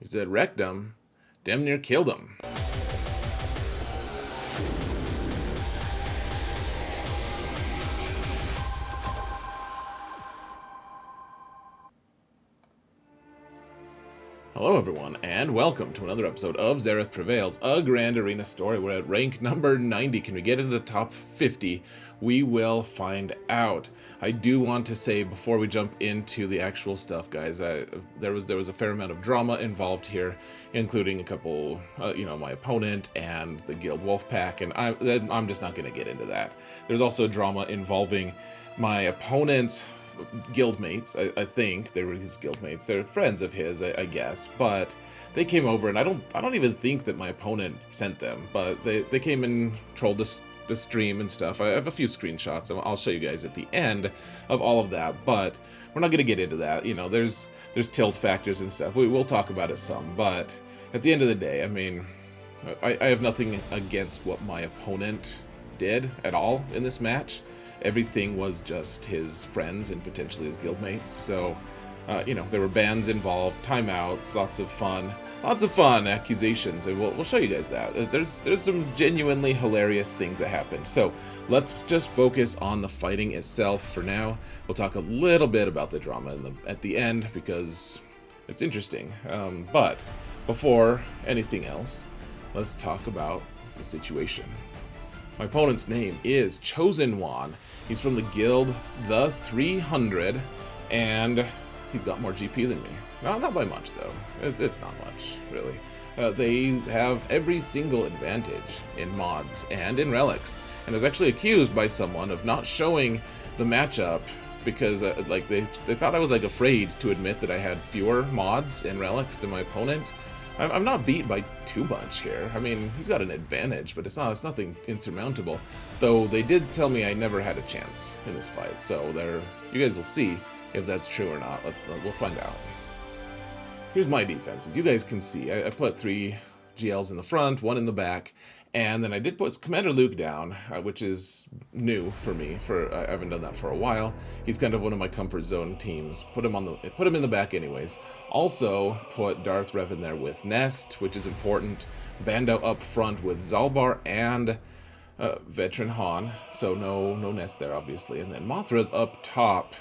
He said, wrecked him. Damn near killed him. Hello everyone, and welcome to another episode of Xaereth Prevails, a Grand Arena story. We're at rank number 90. Can we get into the top 50? We will find out. I do want to say before we jump into the actual stuff, guys, there was a fair amount of drama involved here, including a couple, my opponent and the Guild Wolfpack, and I'm just not going to get into that. There's also drama involving my opponent's guildmates. I think they were his guildmates. They're friends of his, I guess, but they came over, and I don't even think that my opponent sent them, but they came and trolled the stream and stuff. I have a few screenshots, and I'll show you guys at the end of all of that, but we're not going to get into that. You know, there's tilt factors and stuff. We'll talk about it some, but at the end of the day, I mean, I have nothing against what my opponent did at all in this match. Everything was just his friends and potentially his guildmates. So, there were bans involved, timeouts, lots of fun accusations, and we'll show you guys that. There's some genuinely hilarious things that happened. So let's just focus on the fighting itself for now. We'll talk a little bit about the drama at the end because it's interesting. But before anything else, let's talk about the situation. My opponent's name is Chosen One. He's from the guild The 300, and he's got more GP than me. No, not by much, though. It's not much, really. They have every single advantage in mods and in relics, and was actually accused by someone of not showing the matchup because they thought I was afraid to admit that I had fewer mods and relics than my opponent. I'm not beat by too much here. I mean, he's got an advantage, but it's nothing insurmountable. Though they did tell me I never had a chance in this fight, so you guys will see if that's true or not. We'll find out. Here's my defenses. You guys can see I put 3 GLs in the front, 1 in the back, and then I did put Commander Luke down, which is new for me. I haven't done that for a while. He's kind of one of my comfort zone teams. Put him in the back anyways. Also put Darth Rev in there with Nest, which is important. Bando up front with Zalbar and Veteran Han. So no Nest there, obviously. And then Mothra's up top,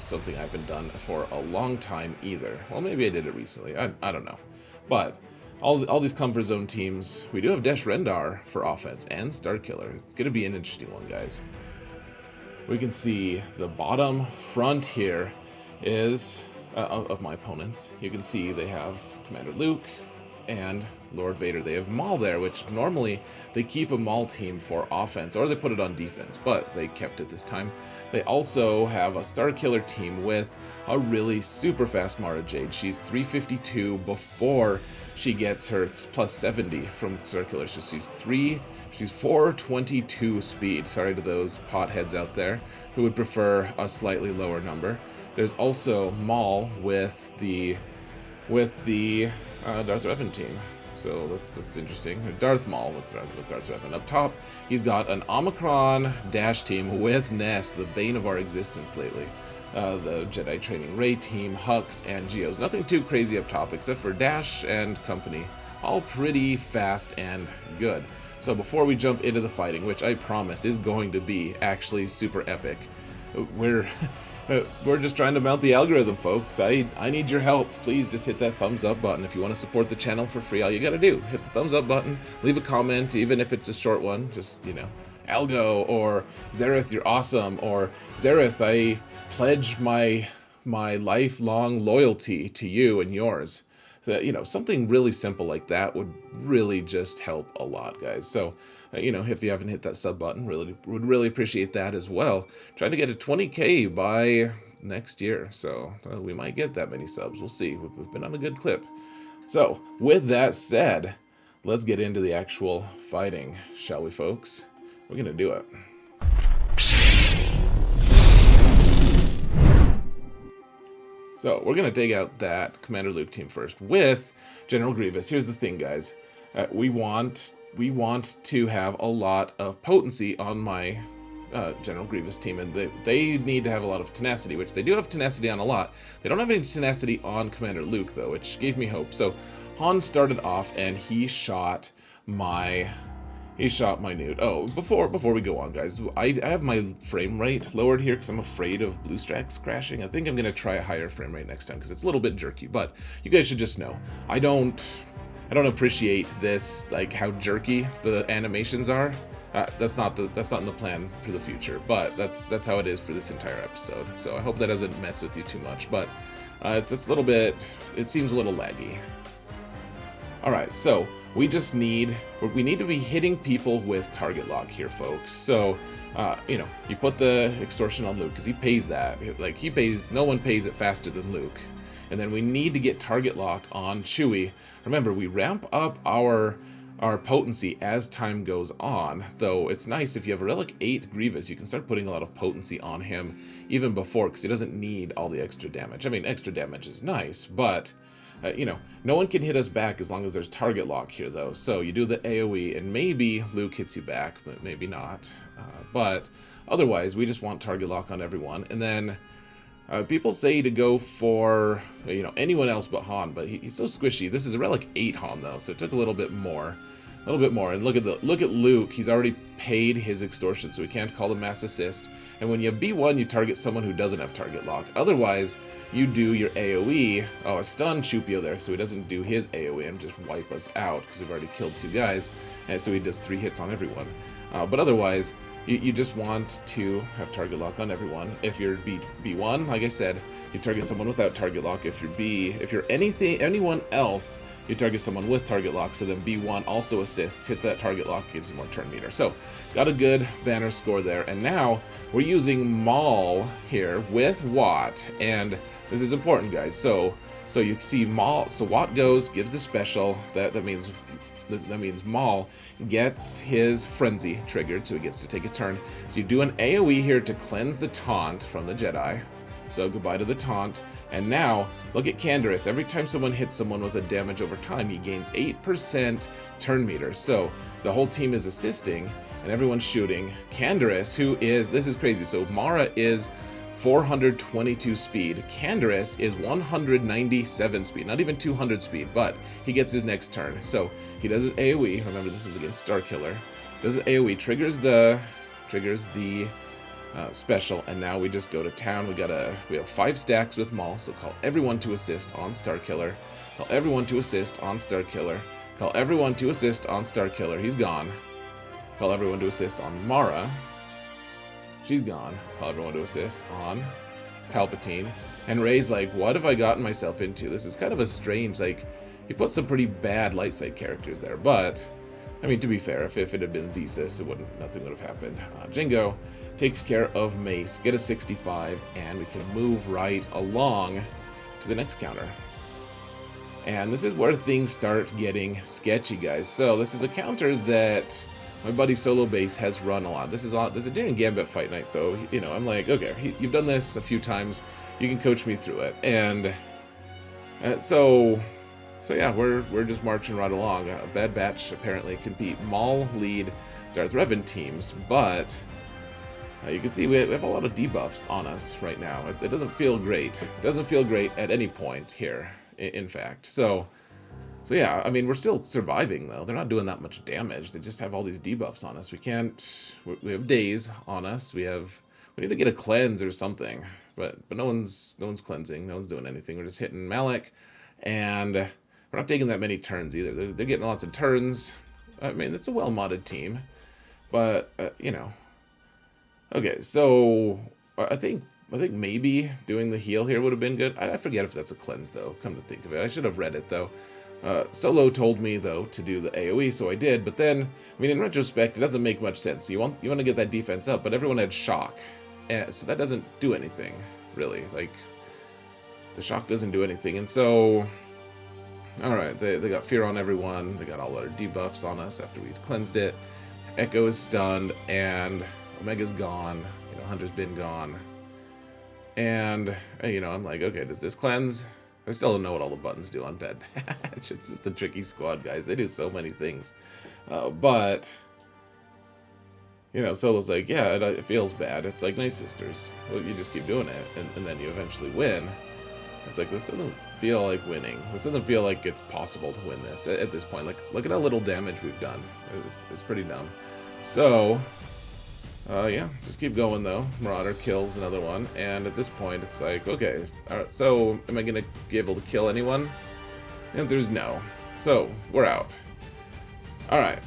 something I haven't done for a long time either. Well, maybe I did it recently. I don't know. But all these comfort zone teams, we do have Desh Rendar for offense and Starkiller. It's going to be an interesting one, guys. We can see the bottom front here is of my opponents. You can see they have Commander Luke and Lord Vader. They have Maul there, which normally they keep a Maul team for offense, or they put it on defense, but they kept it this time. They also have a Starkiller team with a really super fast Mara Jade. She's 352 before she gets her plus 70 from Starkiller. So she's 422 speed. Sorry to those potheads out there who would prefer a slightly lower number. There's also Maul with the Darth Revan team. So that's interesting. Darth Maul with Darth Revan. Up top, he's got an Omicron Dash team with Nest, the bane of our existence lately. The Jedi Training Ray team, Hux, and Geos. Nothing too crazy up top, except for Dash and company. All pretty fast and good. So before we jump into the fighting, which I promise is going to be actually super epic, we're just trying to mount the algorithm, folks. I need your help. Please just hit that thumbs up button. If you want to support the channel for free, all you gotta do, hit the thumbs up button, leave a comment, even if it's a short one, just, Algo, or Xaereth, you're awesome, or Xaereth, I pledge my lifelong loyalty to you and yours. That, something really simple like that would really just help a lot, guys. So, if you haven't hit that sub button, would really appreciate that as well. Trying to get to 20K by next year, so we might get that many subs. We'll see. We've been on a good clip. So, with that said, let's get into the actual fighting, shall we, folks? We're gonna do it. So we're gonna take out that Commander Luke team first with General Grievous. Here's the thing, guys. We want to have a lot of potency on my General Grievous team, and they need to have a lot of tenacity, which they do have tenacity on a lot. They don't have any tenacity on Commander Luke, though, which gave me hope. So Han started off, and he shot my Nute. Oh, before we go on, guys, I have my frame rate lowered here because I'm afraid of Blue Stacks crashing. I think I'm going to try a higher frame rate next time because it's a little bit jerky, but you guys should just know, I don't appreciate this, like how jerky the animations are. That's not in the plan for the future, but that's how it is for this entire episode. So I hope that doesn't mess with you too much, but it's a little bit, it seems a little laggy. Alright, so we need to be hitting people with target lock here, folks. So, you put the extortion on Luke, because he pays that. Like, no one pays it faster than Luke. And then we need to get target lock on Chewie. Remember, we ramp up our potency as time goes on, though it's nice if you have a Relic 8 Grievous, you can start putting a lot of potency on him even before, because he doesn't need all the extra damage. I mean, extra damage is nice, but no one can hit us back as long as there's target lock here, though. So you do the AoE, and maybe Luke hits you back, but maybe not. But otherwise, we just want target lock on everyone. And then people say to go for anyone else but Han, but he's so squishy. This is a Relic 8 Han, though, so it took a little bit more. And look at Luke. He's already paid his extortion, so we can't call the mass assist. And when you have B1, you target someone who doesn't have target lock. Otherwise, you do your AoE. Oh, I stunned Chupio there, so he doesn't do his AoE and just wipe us out, because we've already killed 2 guys, and so he does 3 hits on everyone. But otherwise, you just want to have target lock on everyone. If you're B1, like I said, you target someone without target lock. If you're anyone else, you target someone with target lock, so then B1 also assists, hit that target lock, gives you more turn meter. So, got a good banner score there, and now we're using Maul here with Watt, and this is important, guys. So you see Maul, so Watt goes, gives the special, that means Maul gets his frenzy triggered, so he gets to take a turn. So you do an AoE here to cleanse the taunt from the Jedi. So goodbye to the taunt. And now, look at Canderous. Every time someone hits someone with a damage over time, he gains 8% turn meter. So the whole team is assisting, and everyone's shooting. Canderous, this is crazy. So Mara is 422 speed. Canderous is 197 speed, not even 200 speed, but he gets his next turn. So he does his AoE. Remember, this is against Starkiller. Does his AoE, triggers the special, and now we just go to town. We have 5 stacks with Maul, so call everyone to assist on Starkiller. Call everyone to assist on Starkiller. Call everyone to assist on Starkiller. He's gone. Call everyone to assist on Mara. She's gone. Call everyone to assist on Palpatine. And Rey's like, what have I gotten myself into? This is kind of a strange, he put some pretty bad light side characters there, but I mean, to be fair, if it had been Thesis, nothing would have happened. Jingo takes care of Mace, get a 65, and we can move right along to the next counter. And this is where things start getting sketchy, guys. So this is a counter that my buddy Solo Base has run a lot. This is during Gambit Fight Night, so I'm like, okay, you've done this a few times, you can coach me through it. And so yeah, we're just marching right along. Bad Batch apparently can beat Maul lead Darth Revan teams, but you can see we have a lot of debuffs on us right now. It doesn't feel great. It doesn't feel great at any point here, in fact. So yeah, I mean, we're still surviving, though. They're not doing that much damage. They just have all these debuffs on us. We have days on us. We need to get a cleanse or something. But no one's cleansing. No one's doing anything. We're just hitting Malak, and we're not taking that many turns either. They're getting lots of turns. I mean, it's a well-modded team. But, Okay, so I think maybe doing the heal here would have been good. I forget if that's a cleanse, though, come to think of it. I should have read it, though. Solo told me, though, to do the AoE, so I did. But then, I mean, in retrospect, it doesn't make much sense. You want to get that defense up, but everyone had shock. So that doesn't do anything, really. The shock doesn't do anything. And so, alright, they got fear on everyone. They got all our debuffs on us after we'd cleansed it. Echo is stunned, and Omega's gone. Hunter's been gone. And, I'm like, okay, does this cleanse? I still don't know what all the buttons do on Bad Batch. It's just a tricky squad, guys. They do so many things. But You know, Solo's like, yeah, it feels bad. It's like Night Sisters. Well, you just keep doing it, and then you eventually win. It's like, this doesn't feel like winning. This doesn't feel like it's possible to win this at this point. Like, look at how little damage we've done. It's pretty dumb. So, yeah, just keep going, though. Marauder kills another one, and at this point, it's like, okay, all right, so am I going to be able to kill anyone? The answer is no. So, we're out. Alright,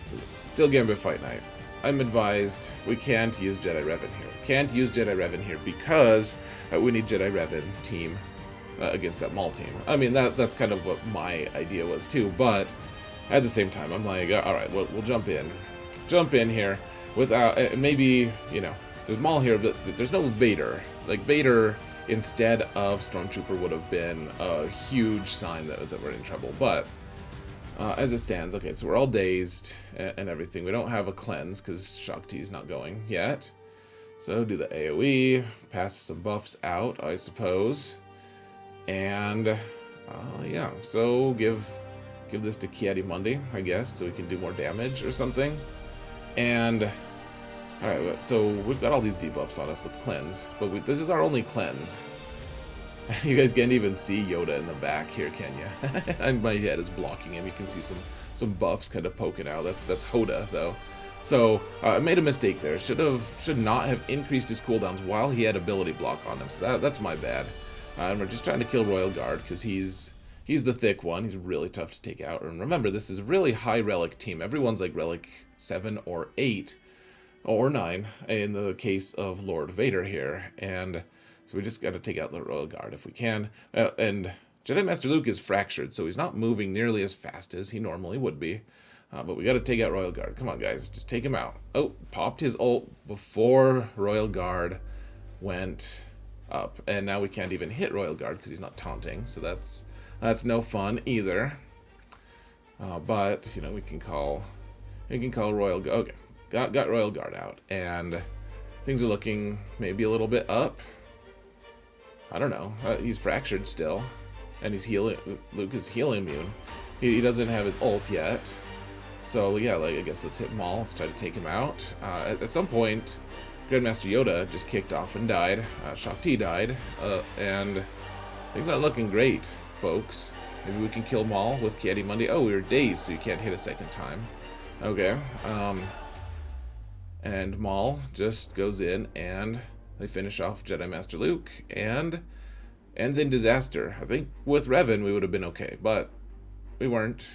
still Gambit Fight Night. I'm advised we can't use Jedi Revan here. Can't use Jedi Revan here because we need Jedi Revan team against that Maul team. I mean, that's kind of what my idea was too, but at the same time, I'm like, alright, we'll jump in. Jump in here without, maybe, you know, there's Maul here, but there's no Vader. Like, Vader instead of Stormtrooper would have been a huge sign that we're in trouble, but as it stands, okay, so we're all dazed and everything. We don't have a cleanse because Shaak Ti's not going yet. So do the AoE, pass some buffs out, I suppose. And, yeah, so give this to Ki-Adi-Mundi, I guess, so we can do more damage or something. And, alright, so we've got all these debuffs on us, let's cleanse. But this is our only cleanse. You guys can't even see Yoda in the back here, can you? And my head is blocking him. You can see some buffs kind of poking out. That's Hoda, though. So I made a mistake there. Should not have increased his cooldowns while he had ability block on him. So that's my bad. And we're just trying to kill Royal Guard because he's the thick one. He's really tough to take out. And remember, this is a really high relic team. Everyone's like relic 7 or 8 or 9 in the case of Lord Vader here. And so we just got to take out the Royal Guard if we can. And Jedi Master Luke is fractured, so he's not moving nearly as fast as he normally would be. But we got to take out Royal Guard. Come on, guys. Just take him out. Oh, popped his ult before Royal Guard went up. And now we can't even hit Royal Guard because he's not taunting. So that's no fun either. But, you know, we can call Royal Guard. Okay, got Royal Guard out. And things are looking maybe a little bit up. I don't know. He's fractured still, and he's healing. Luke is healing immune. He doesn't have his ult yet, so yeah. Like, I guess let's hit Maul. Let's try to take him out. At some point, Grandmaster Yoda just kicked off and died. Shaak Ti died, and things aren't looking great, folks. Maybe we can kill Maul with Ki-Adi-Mundi. Oh, we were dazed, so you can't hit a second time. Okay. And Maul just goes in and they finish off Jedi Master Luke, and ends in disaster. I think with Revan we would have been okay, but we weren't.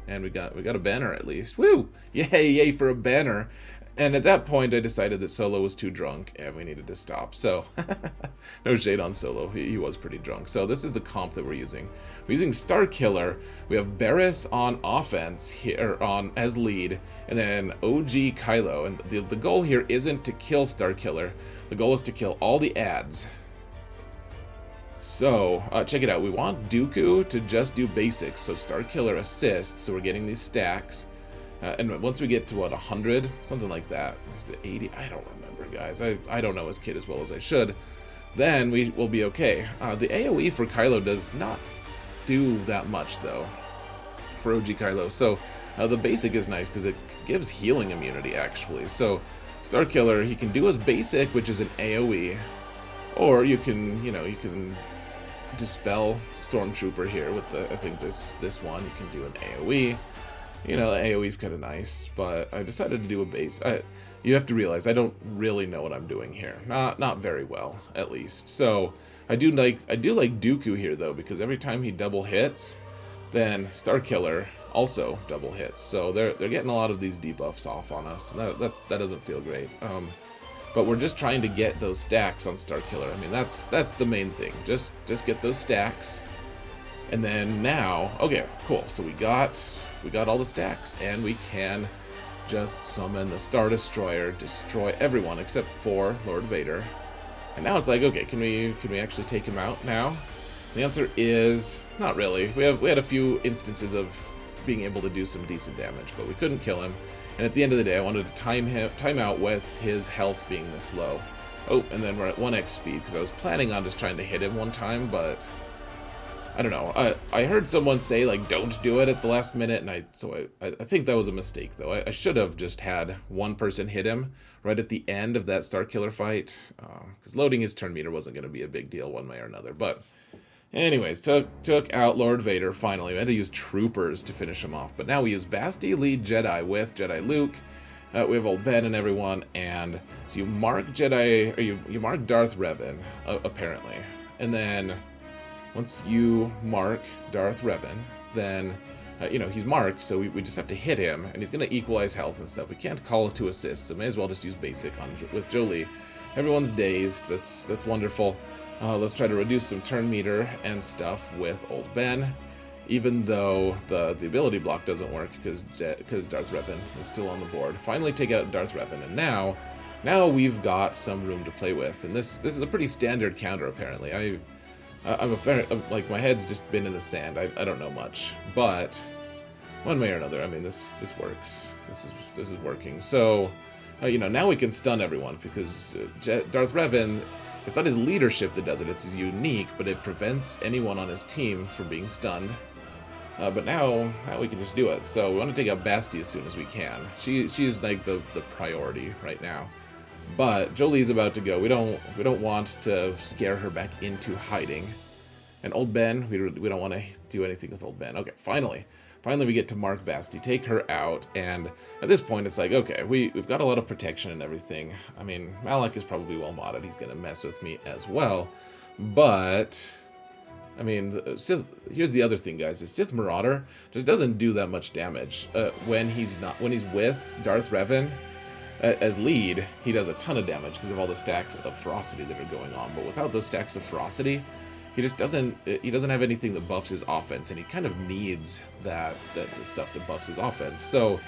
And we got a banner at least. Woo! Yay for a banner. And at that point I decided that Solo was too drunk and we needed to stop. So no shade on Solo. He was pretty drunk. So this is the comp that we're using. We're using Starkiller. We have Barriss on offense here as lead, and then OG Kylo. And the goal here isn't to kill Starkiller. The goal is to kill all the ads. So, check it out. We want Dooku to just do basics, so Starkiller assists, so we're getting these stacks. And once we get to, what, 100? Something like that. 80? I don't remember, guys. I don't know his kit as well as I should. Then we will be okay. The AoE for Kylo does not do that much, though, for OG Kylo. So, the basic is nice, because it gives healing immunity, actually. So, Starkiller, he can do his basic, which is an AoE, or you can dispel Stormtrooper here with I think this one. You can do an AoE. You know, the AoE is kind of nice, but I decided to do a base. You have to realize I don't really know what I'm doing here. Not very well, at least. So I do like Dooku here though, because every time he double hits, then Starkiller also double hits. So they're getting a lot of these debuffs off on us, and that doesn't feel great. But we're just trying to get those stacks on Starkiller. I mean, that's the main thing. Just get those stacks, and then now, okay, cool. So we got all the stacks, and we can just summon the Star Destroyer, destroy everyone except for Lord Vader. And now it's like, okay, can we actually take him out now? The answer is not really. We had a few instances of being able to do some decent damage, but we couldn't kill him. And at the end of the day, I wanted to time out with his health being this low. Oh, and then we're at 1x speed, because I was planning on just trying to hit him one time, but I don't know. I heard someone say, like, don't do it at the last minute, and I think that was a mistake, though. I should have just had one person hit him right at the end of that Starkiller fight, because loading his turn meter wasn't going to be a big deal one way or another. But anyways, took out Lord Vader, finally. We had to use Troopers to finish him off, but now we use Basti lead Jedi with Jedi Luke. We have Old Ben and everyone, and so you mark Jedi, or you mark Darth Revan, apparently, and then once you mark Darth Revan, then, he's marked, so we just have to hit him, and he's going to equalize health and stuff. We can't call it to assist, so may as well just use basic with Jolie. Everyone's dazed. That's wonderful. Let's try to reduce some turn meter and stuff with Old Ben, even though the ability block doesn't work because Darth Revan is still on the board. Finally take out Darth Revan, and now we've got some room to play with, and this is a pretty standard counter, apparently. Like, my head's just been in the sand. I don't know much, but one way or another, I mean, this works. This is working. So, now we can stun everyone because Darth Revan, it's not his leadership that does it. It's his unique, but it prevents anyone on his team from being stunned. But now we can just do it. So we want to take out Basti as soon as we can. She's like the priority right now. But Jolie's about to go. We don't want to scare her back into hiding. And Old Ben, we don't want to do anything with Old Ben. Okay, finally we get to mark Basti, take her out, and at this point it's like, okay, we've got a lot of protection and everything. I mean, Malak is probably well modded. He's gonna mess with me as well. But I mean, here's the other thing, guys. The Sith Marauder just doesn't do that much damage when he's with Darth Revan. As lead, he does a ton of damage because of all the stacks of ferocity that are going on. But without those stacks of ferocity, he just doesn't have anything that buffs his offense, and he kind of needs the stuff that buffs his offense. So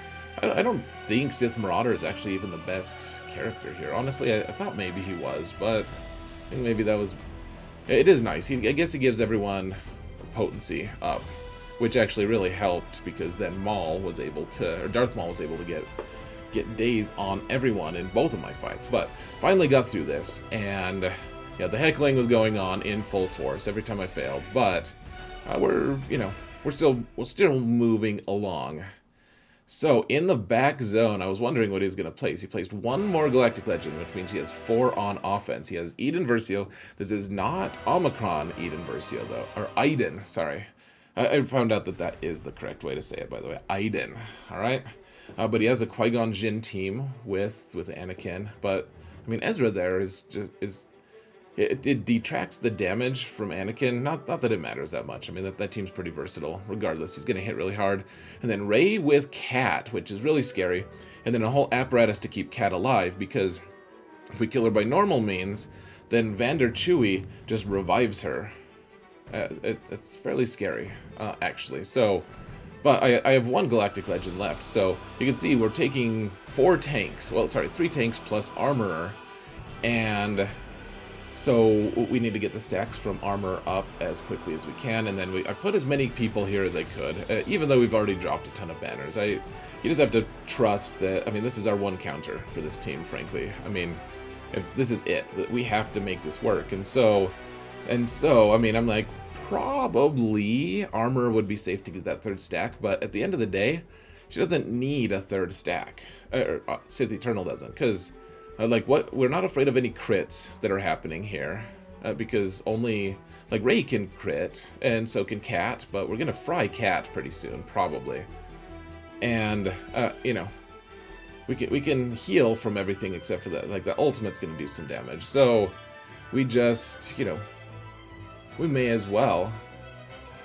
I don't think Sith Marauder is actually even the best character here. Honestly, I thought maybe he was, but I think maybe that was. It is nice. I guess he gives everyone potency up, which actually really helped because then Darth Maul was able to get days on everyone in both of my fights. But finally got through this, and yeah, the heckling was going on in full force every time I failed, but we're still moving along. So in the back zone, I was wondering what he was going to place. He placed one more Galactic Legend, which means he has 4 on offense. He has Iden Versio. This is not Omicron Iden Versio, though, or Iden, sorry. I found out that is the correct way to say it, by the way. Iden, all right? But he has a Qui-Gon Jinn team with Anakin. But I mean, Ezra there it detracts the damage from Anakin. Not that it matters that much. I mean, that team's pretty versatile. Regardless, he's gonna hit really hard. And then Rey with Cat, which is really scary. And then a whole apparatus to keep Cat alive, because if we kill her by normal means, then Vander Chewie just revives her. It's fairly scary, actually. So. But I have 1 Galactic Legend left, so you can see we're taking 4 tanks. Well, sorry, 3 tanks plus Armorer, and so we need to get the stacks from Armor up as quickly as we can, and then I put as many people here as I could, even though we've already dropped a ton of banners. You just have to trust that, I mean, this is our one counter for this team, frankly. I mean, if this is it, we have to make this work, and so, I mean, I'm like, probably Armor would be safe to get that 3rd stack, but at the end of the day, she doesn't need a 3rd stack. Sith Eternal doesn't, because we're not afraid of any crits that are happening here, because only Rey can crit, and so can Cat, but we're gonna fry Cat pretty soon, probably. And we can heal from everything except for that. Like, the ultimate's gonna do some damage, so we just we may as well.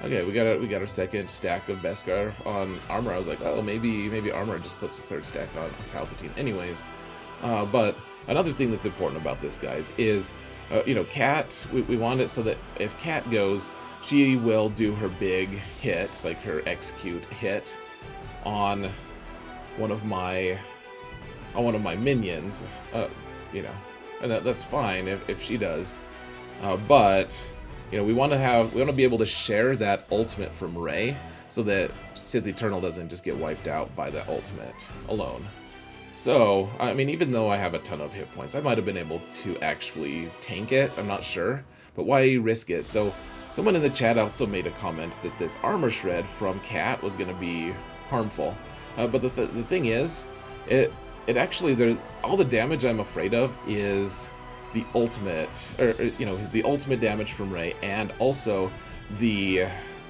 Okay, we got our 2nd stack of Beskar on Armor. I was like, oh, maybe Armor just puts the 3rd stack on Palpatine anyways. But another thing that's important about this, guys, is Cat, we want it so that if Cat goes, she will do her big hit, like her execute hit on one of my minions, and that's fine if she does. But we want to be able to share that ultimate from Rey, so that Sith Eternal doesn't just get wiped out by that ultimate alone. So, I mean, even though I have a ton of hit points, I might have been able to actually tank it. I'm not sure, but why risk it? So Someone in the chat also made a comment that this armor shred from Cat was going to be harmful. But the thing is, it actually, all the damage I'm afraid of is the ultimate, the ultimate damage from Rey, and also the,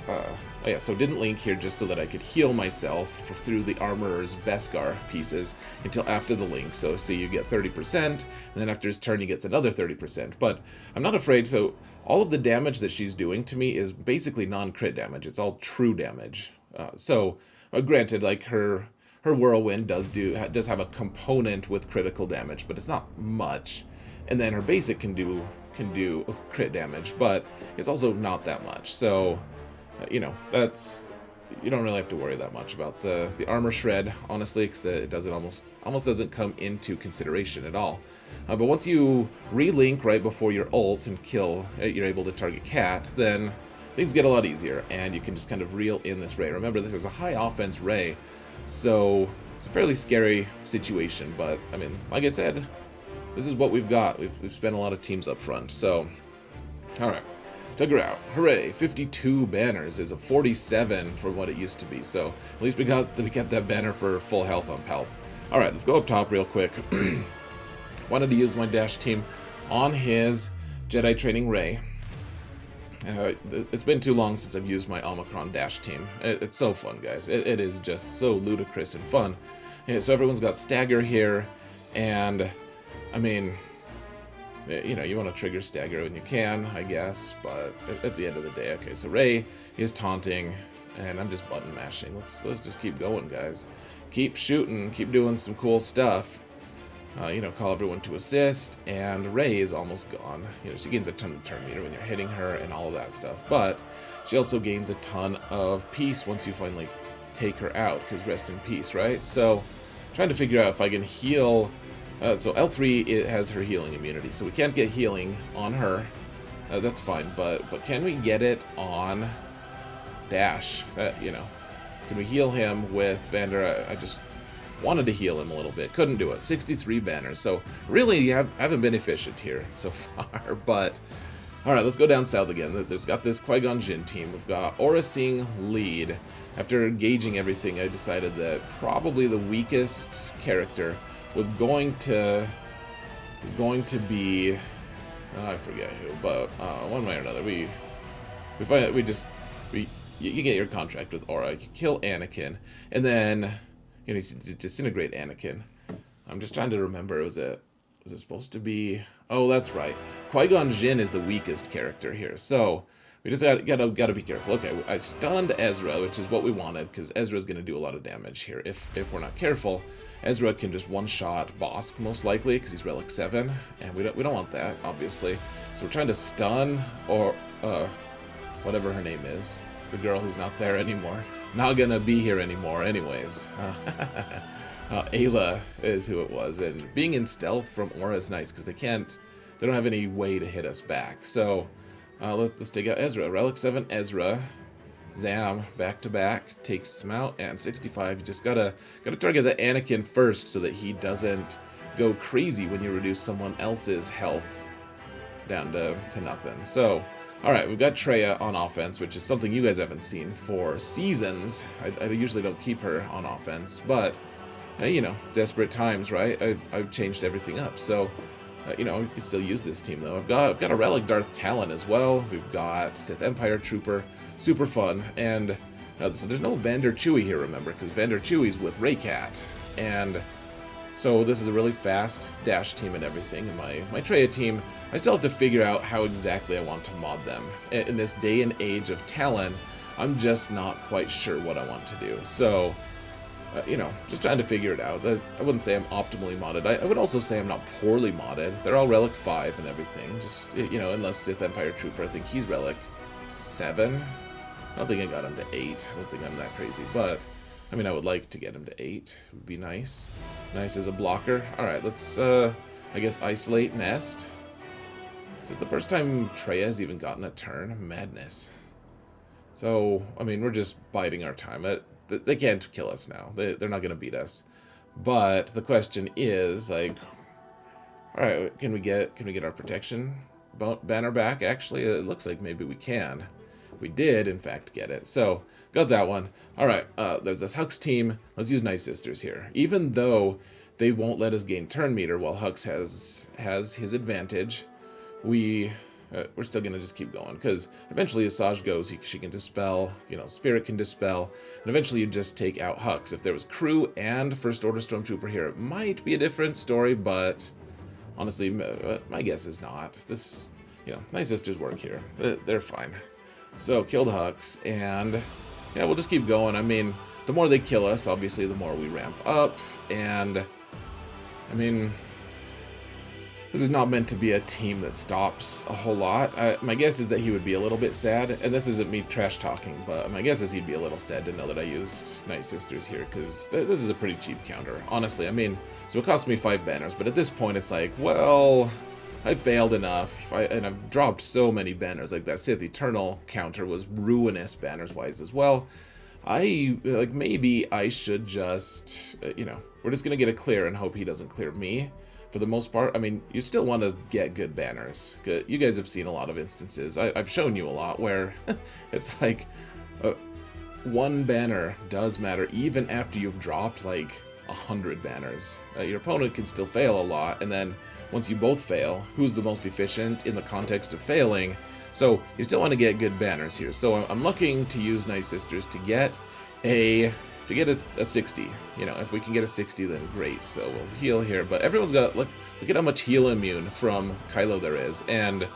oh yeah, so didn't link here just so that I could heal myself through the armorer's Beskar pieces until after the link. So you get 30%, and then after his turn he gets another 30%. But I'm not afraid, so all of the damage that she's doing to me is basically non-crit damage. It's all true damage. Granted, like her whirlwind does have a component with critical damage, but it's not much. And then her basic can do crit damage, but it's also not that much. So, you don't really have to worry that much about the armor shred, honestly, because it doesn't almost doesn't come into consideration at all. But once you relink right before your ult and kill, you're able to target Cat, then things get a lot easier, and you can just kind of reel in this Rey. Remember, this is a high offense Rey, so it's a fairly scary situation. But I mean, like I said, this is what we've got. We've spent a lot of teams up front. So, all right, took her out. Hooray! 52 banners is a 47 from what it used to be. So at least we kept that banner for full health on Palp. All right, let's go up top real quick. Wanted to use my dash team on his Jedi training Rey. It's been too long since I've used my Omicron dash team. It's so fun, guys. It is just so ludicrous and fun. So everyone's got stagger here, and I mean, you want to trigger stagger when you can, I guess, but at the end of the day, okay, so Rey is taunting, and I'm just button mashing. Let's just keep going, guys. Keep shooting, keep doing some cool stuff. Call everyone to assist, and Rey is almost gone. She gains a ton of turn meter when you're hitting her and all of that stuff, but she also gains a ton of peace once you finally take her out, because rest in peace, right? So, trying to figure out if I can heal. So L3, it has her healing immunity, so we can't get healing on her. That's fine, but can we get it on Dash? Can we heal him with Vander? I just wanted to heal him a little bit. Couldn't do it. 63 banners. So really, you haven't been efficient here so far. But all right, let's go down south again. There's got this Qui-Gon Jinn team. We've got Aurra Sing lead. After gauging everything, I decided that probably the weakest character was going to be, I forget who, but one way or another, you get your contract with Aurra. You kill Anakin, and then you disintegrate Anakin. I'm just trying to remember. Was it supposed to be? Oh, that's right. Qui-Gon Jinn is the weakest character here, so we just gotta be careful. Okay, I stunned Ezra, which is what we wanted, because Ezra's gonna do a lot of damage here. If we're not careful, Ezra can just one-shot Bosk most likely, because he's Relic 7, and we don't want that, obviously. So we're trying to stun, or whatever her name is, the girl who's not there anymore. Not gonna be here anymore anyways. Ayla is who it was, and being in stealth from Aurra is nice, because they don't have any way to hit us back. So let's take out Ezra. Relic 7 Ezra. Zam back to back takes him out, and 65. You just gotta target the Anakin first so that he doesn't go crazy when you reduce someone else's health down to nothing. So, all right, we've got Traya on offense, which is something you guys haven't seen for seasons. I usually don't keep her on offense, but desperate times, right? I've changed everything up, so we can still use this team though. I've got a relic Darth Talon as well. We've got Sith Empire Trooper. Super fun, and so there's no Vander Chewie here, remember, because Vander Chewie's with Raycat, and so this is a really fast dash team and everything. And my Traya team, I still have to figure out how exactly I want to mod them. In this day and age of Talon, I'm just not quite sure what I want to do. So, just trying to figure it out. I wouldn't say I'm optimally modded. I would also say I'm not poorly modded. They're all Relic 5 and everything. Just, unless Sith Empire Trooper, I think he's Relic 7. I don't think I got him to 8. I don't think I'm that crazy, but I mean, I would like to get him to 8. It would be nice. Nice as a blocker. All right, let's, I guess, isolate Nest. This is the first time Traya's even gotten a turn. Madness. So, I mean, we're just biding our time. They can't kill us now. They're not going to beat us. But the question is, like, all right, can we get our protection banner back? Actually, it looks like maybe we can. We did, in fact, get it. So, got that one. Alright, there's this Hux team. Let's use Night Sisters here. Even though they won't let us gain turn meter while Hux has his advantage, we're still going to just keep going. Because eventually as Saj goes, she can dispel, Spirit can dispel. And eventually you just take out Hux. If there was crew and First Order Stormtrooper here, it might be a different story, but honestly, my guess is not. This, Night Sisters work here. They're fine. So, killed Hux, and yeah, we'll just keep going. I mean, the more they kill us, obviously, the more we ramp up, and I mean, this is not meant to be a team that stops a whole lot. My guess is that he would be a little bit sad, and this isn't me trash talking, but my guess is he'd be a little sad to know that I used Night Sisters here, because this is a pretty cheap counter, honestly. I mean, so it cost me 5 banners, but at this point it's like, well, I failed enough, and I've dropped so many banners. Like that Sith Eternal counter was ruinous banners-wise as well. Maybe I should just, we're just gonna get a clear and hope he doesn't clear me. For the most part, I mean, you still want to get good banners. You guys have seen a lot of instances. I've shown you a lot where it's like one banner does matter even after you've dropped like 100 banners. Your opponent can still fail a lot, and then once you both fail, who's the most efficient in the context of failing? So you still want to get good banners here. So I'm looking to use Night Sisters to get a 60. If we can get a 60, then great. So we'll heal here. But everyone's got, look at how much heal immune from Kylo there is. And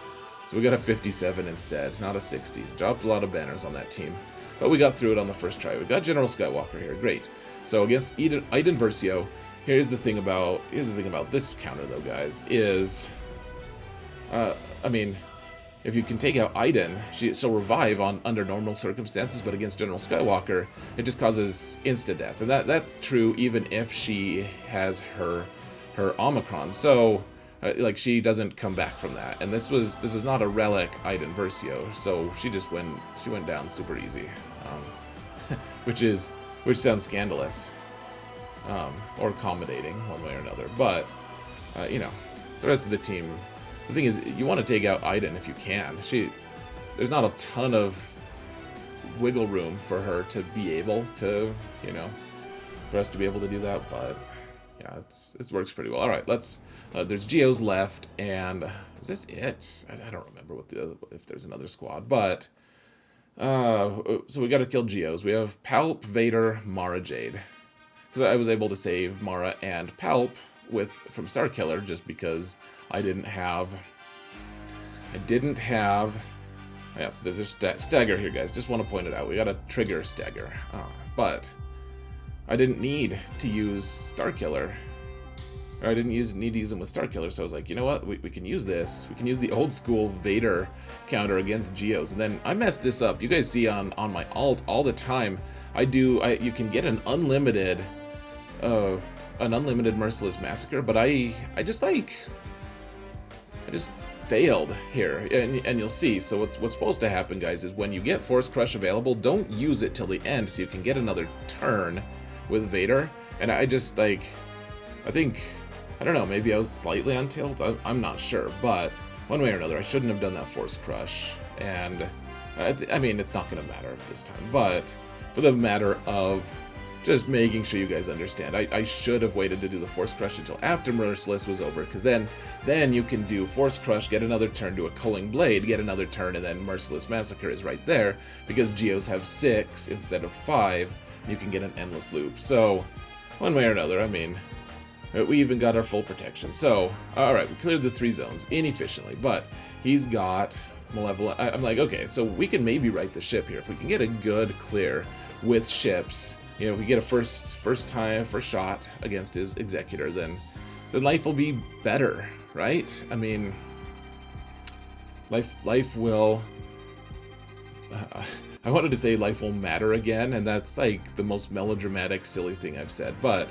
so we got a 57 instead, not a 60. Dropped a lot of banners on that team. But we got through it on the first try. We got General Skywalker here. Great. So against Iden Versio, here's the thing about this counter though, guys, is I mean, if you can take out Iden, she'll revive under normal circumstances, but against General Skywalker, it just causes insta-death. And that's true even if she has her Omicron. So, she doesn't come back from that. And this was not a relic Iden Versio, so she went down super easy. Which sounds scandalous. Or accommodating, one way or another. But, the rest of the team, the thing is, you want to take out Iden if you can. There's not a ton of wiggle room for her to be able to, for us to be able to do that, but yeah, it works pretty well. All right, there's Geos left, and is this it? I don't remember if there's another squad, but, so we got to kill Geos. We have Palp, Vader, Mara Jade. Because I was able to save Mara and Palp from Starkiller just because I didn't have. Yeah, so there's a stagger here, guys. Just want to point it out. We got a trigger stagger, but I didn't need to use Starkiller. Or I didn't need to use them with Starkiller, so I was like, you know what? We can use this. We can use the old school Vader counter against Geos, and then I messed this up. You guys see on my alt all the time. You can get an unlimited Merciless Massacre, but I just failed here, and you'll see. So what's supposed to happen, guys, is when you get Force Crush available, don't use it till the end so you can get another turn with Vader. And I don't know, maybe I was slightly on tilt, I'm not sure, but one way or another, I shouldn't have done that Force Crush, and I mean, it's not going to matter this time, but for the matter of just making sure you guys understand, I should have waited to do the Force Crush until after Merciless was over, because then you can do Force Crush, get another turn, do a Culling Blade, get another turn, and then Merciless Massacre is right there, because Geos have 6 instead of 5, you can get an endless loop. So, one way or another, I mean, we even got our full protection. So, alright, we cleared the 3 zones inefficiently, but he's got Malevolence. I'm like, okay, so we can maybe right the ship here. If we can get a good clear with ships, if we get a first shot against his Executor, then life will be better, right? I mean, life will... I wanted to say life will matter again, and that's like the most melodramatic, silly thing I've said, but...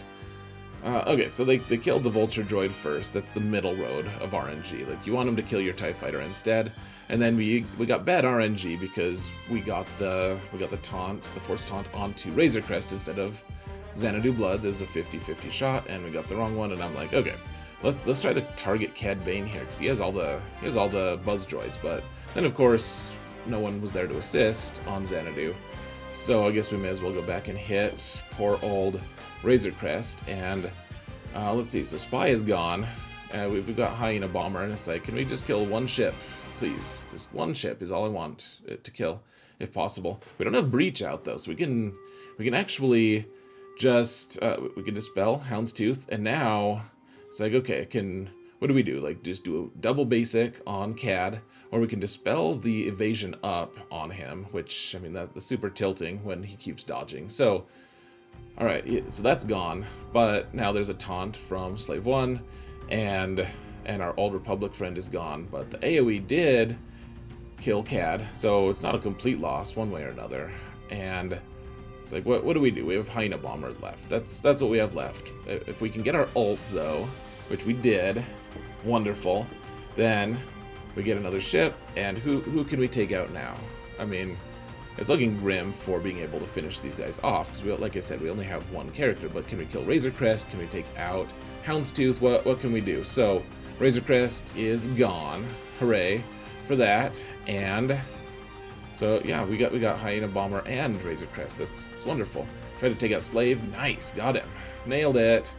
okay, so they killed the Vulture Droid first. That's the middle road of RNG. Like, you want them to kill your TIE Fighter instead. And then we got bad RNG because we got the taunt, the Force Taunt onto Razor Crest instead of Xanadu Blood. There's a 50-50 shot, and we got the wrong one, and I'm like, okay. let's try to target Cad Bane here, because he has all the buzz droids, but then of course no one was there to assist on Xanadu. So I guess we may as well go back and hit poor old Razor Crest. And let's see, so Spy is gone. We've got Hyena Bomber, and it's like, can we just kill one ship, please? Just one ship is all I want to kill, if possible. We don't have Breach out though, so we can actually just we can dispel Houndstooth, and now it's like, okay, what do we do? Like, just do a double basic on Cad, or we can dispel the evasion up on him, which, I mean, that's super tilting when he keeps dodging. So, alright, so that's gone, but now there's a taunt from Slave 1, and our Old Republic friend is gone, but the AoE did kill Cad, so it's not a complete loss one way or another. And it's like, what do we do? We have Hyena Bomber left. That's what we have left. If we can get our ult, though, which we did, wonderful, then we get another ship, and who can we take out now? I mean, it's looking grim for being able to finish these guys off, because like I said, we only have one character, but can we kill Razor Crest? Can we take out Houndstooth? What can we do? So, Razor Crest is gone. Hooray for that. And so yeah, we got Hyena Bomber and Razor Crest. That's wonderful. Tried to take out Slave. Nice, got him. Nailed it.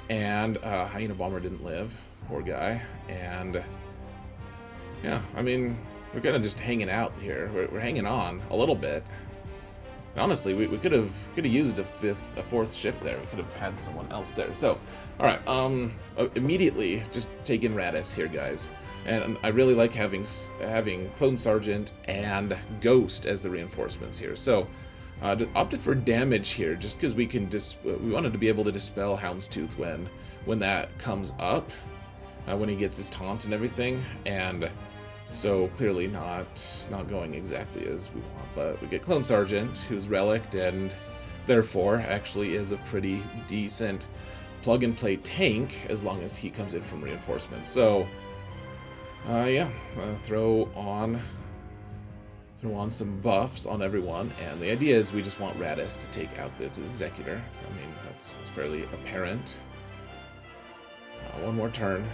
And Hyena Bomber didn't live. Poor guy. And yeah, I mean, we're kind of just hanging out here. We're hanging on a little bit. And honestly, we could have used a fourth ship there. We could have had someone else there. So, all right, immediately just take in Raddus here, guys. And I really like having Clone Sergeant and Ghost as the reinforcements here. So, opted for damage here just because we wanted to be able to dispel Houndstooth when that comes up, when he gets his taunt and everything. And so clearly not going exactly as we want. But we get Clone Sergeant, who's relicked, and therefore actually is a pretty decent plug-and-play tank as long as he comes in from reinforcements. So. Yeah, throw on some buffs on everyone, and the idea is we just want Raddus to take out this Executor. I mean, that's fairly apparent. One more turn,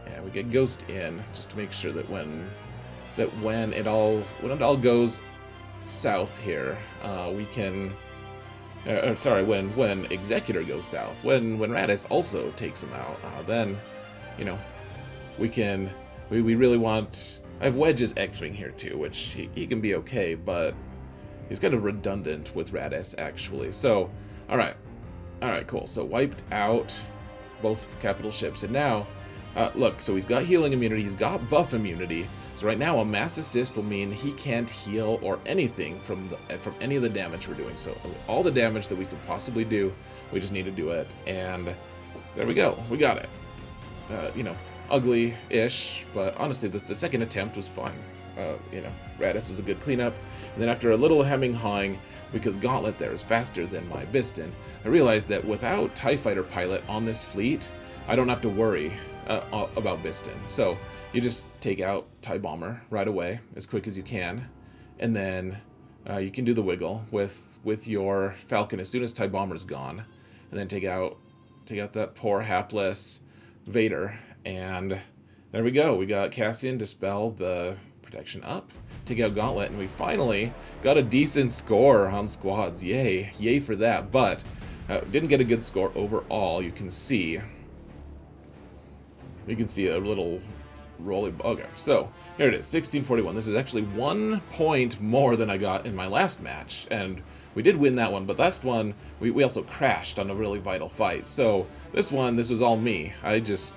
and we get Ghost in just to make sure that when it all goes south here, we can. When Executor goes south, when Raddus also takes him out, then we can. We really want. I have Wedge's X-Wing here too, which he can be okay, but he's kind of redundant with Raddus actually. So, all right, cool. So wiped out both capital ships, and now look. So he's got healing immunity. He's got buff immunity. So right now, a mass assist will mean he can't heal or anything from any of the damage we're doing. So all the damage that we could possibly do, we just need to do it, and there we go. We got it. Ugly-ish, but honestly, the second attempt was fun. Raddus was a good cleanup, and then after a little hemming-hawing, because Gauntlet there is faster than my Biston, I realized that without TIE Fighter pilot on this fleet, I don't have to worry about Biston. So you just take out TIE Bomber right away, as quick as you can, and then you can do the wiggle with your Falcon as soon as TIE Bomber's gone, and then take out that poor hapless Vader. And there we go. We got Cassian dispel the protection up, take out Gauntlet, and we finally got a decent score on squads. Yay for that. But didn't get a good score overall. You can see a little rolling. Okay, so here it is, 1641. This is actually 1 point more than I got in my last match, and we did win that one. But last one we also crashed on a really vital fight. So this was all me. I just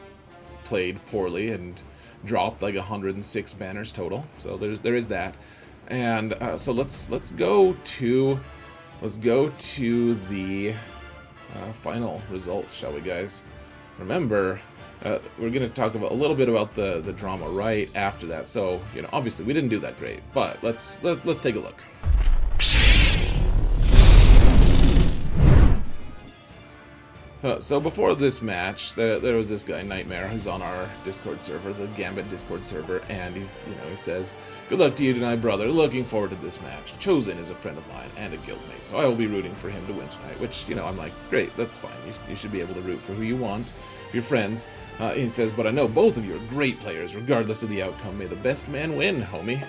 played poorly and dropped like 106 banners total. So there is that. And so let's go to the final results, shall we, guys? Remember, we're going to talk about a little bit about the drama right after that. So obviously we didn't do that great, but let's take a look. So before this match, there was this guy, Nightmare, who's on our Discord server, the Gambit Discord server, and he says, "Good luck to you tonight, brother. Looking forward to this match. Chosen is a friend of mine and a guildmate, so I will be rooting for him to win tonight." Which, I'm like, great, that's fine. You should be able to root for who you want. your friends. He says, but I know both of you are great players, regardless of the outcome. May the best man win, homie.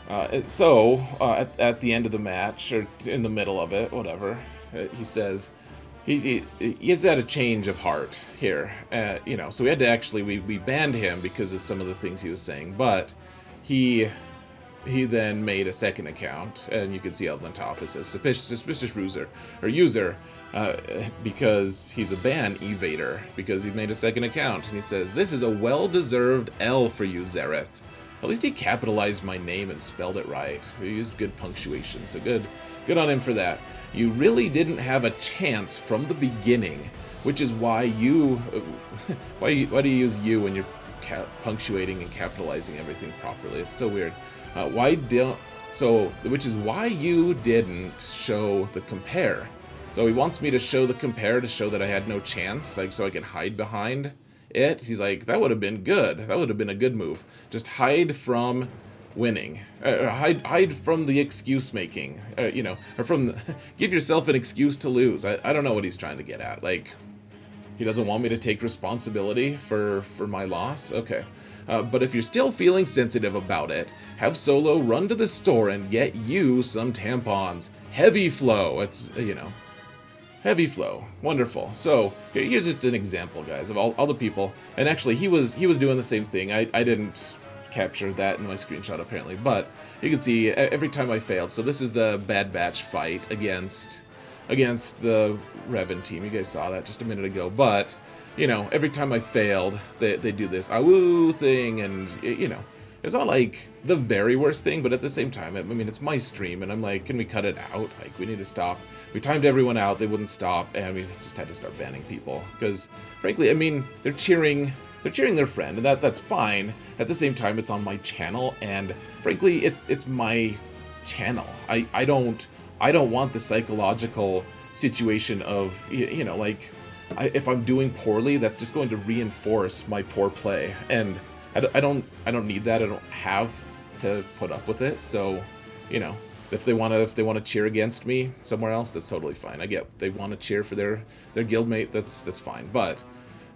At the end of the match, or in the middle of it, whatever, he says he has had a change of heart here. So we had to actually, we banned him because of some of the things he was saying, but he then made a second account, and you can see up on top it says suspicious user, because he's a ban evader, because he made a second account, and he says, this is a well-deserved L for you, Xaereth. At least he capitalized my name and spelled it right. He used good punctuation, so good on him for that. You really didn't have a chance from the beginning, which is why you, why do you use you when you're punctuating and capitalizing everything properly? It's so weird. Which is why you didn't show the compare. So he wants me to show the compare to show that I had no chance, like so I can hide behind it. He's like, that would have been good. That would have been a good move. Just hide from winning, hide from the excuse making, or from give yourself an excuse to lose. I don't know what he's trying to get at. Like, he doesn't want me to take responsibility for my loss. Okay. But if you're still feeling sensitive about it, have Solo run to the store and get you some tampons. Heavy flow. It's, heavy flow. Wonderful. So here's just an example, guys, of all the people. And actually, he was doing the same thing. I didn't capture that in my screenshot, apparently. But you can see every time I failed. So this is the Bad Batch fight against the Revan team. You guys saw that just a minute ago. But every time I failed, they do this awoo thing, and it's not like the very worst thing, but at the same time, I mean, it's my stream, and I'm like, can we cut it out? Like, we need to stop. We timed everyone out, they wouldn't stop, and we just had to start banning people, because frankly, I mean, they're cheering their friend, and that's fine. At the same time, it's on my channel, and frankly, it's my channel. I don't want the psychological situation of if I'm doing poorly, that's just going to reinforce my poor play, and I don't need that. I don't have to put up with it. So, if they want to cheer against me somewhere else, that's totally fine. I get they want to cheer for their guildmate. That's fine. But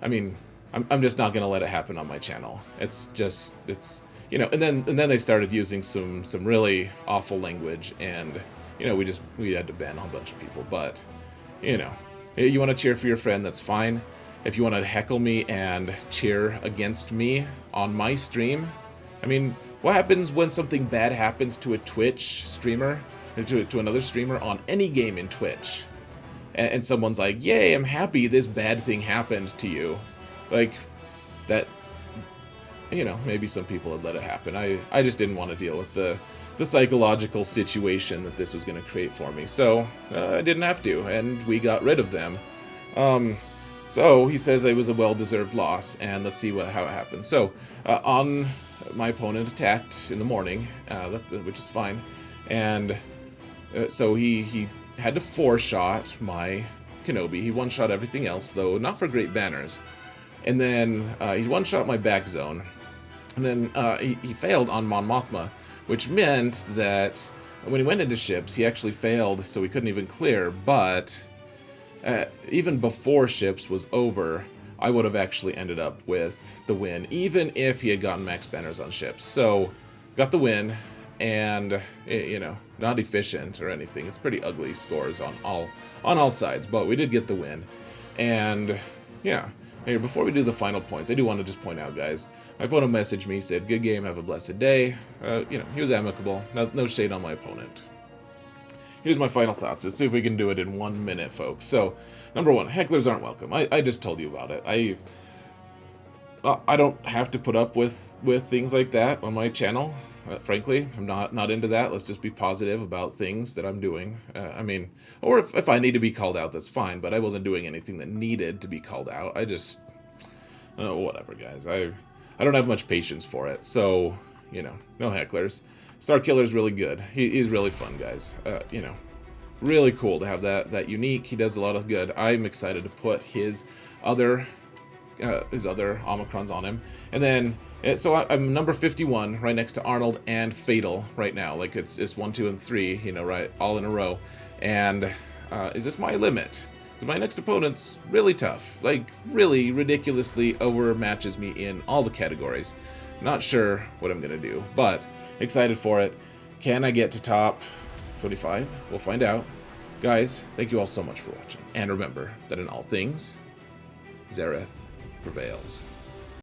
I mean, I'm just not gonna let it happen on my channel. It's and then they started using some really awful language, and we had to ban a whole bunch of people. But you want to cheer for your friend, that's fine. If you want to heckle me and cheer against me on my stream, I mean, what happens when something bad happens to a Twitch streamer, or to another streamer on any game in Twitch? And someone's like, yay, I'm happy this bad thing happened to you. Like, that, maybe some people would let it happen. I just didn't want to deal with the psychological situation that this was going to create for me. So, I didn't have to, and we got rid of them. So, he says it was a well-deserved loss, and let's see how it happened. So, my opponent attacked in the morning, which is fine, and so he had to 4-shot my Kenobi. He 1-shot everything else, though not for great banners. And then he 1-shot my back zone, and then he failed on Mon Mothma, which meant that when he went into ships, he actually failed, so he couldn't even clear, but even before ships was over, I would have actually ended up with the win, even if he had gotten max banners on ships. So, got the win, and, not efficient or anything. It's pretty ugly scores on all sides, but we did get the win. And, yeah. Hey, before we do the final points, I do want to just point out, guys, my opponent messaged me, said, good game, have a blessed day. He was amicable. No shade on my opponent. Here's my final thoughts. Let's see if we can do it in 1 minute, folks. So, number one, hecklers aren't welcome. I just told you about it. I don't have to put up with things like that on my channel. Frankly, I'm not into that. Let's just be positive about things that I'm doing. Or if I need to be called out, that's fine. But I wasn't doing anything that needed to be called out. Whatever, guys. I don't have much patience for it. So, no hecklers. Starkiller's really good. He's really fun, guys. Really cool to have that unique. He does a lot of good. I'm excited to put his other Omicrons on him. And then, so I'm number 51, right next to Arnold and Fatal right now. Like, it's 1, 2, and 3, right, all in a row. And is this my limit? My next opponent's really tough. Like, really ridiculously overmatches me in all the categories. Not sure what I'm going to do, but excited for it. Can I get to top 25? We'll find out. Guys, thank you all so much for watching. And remember that in all things, Xaereth prevails.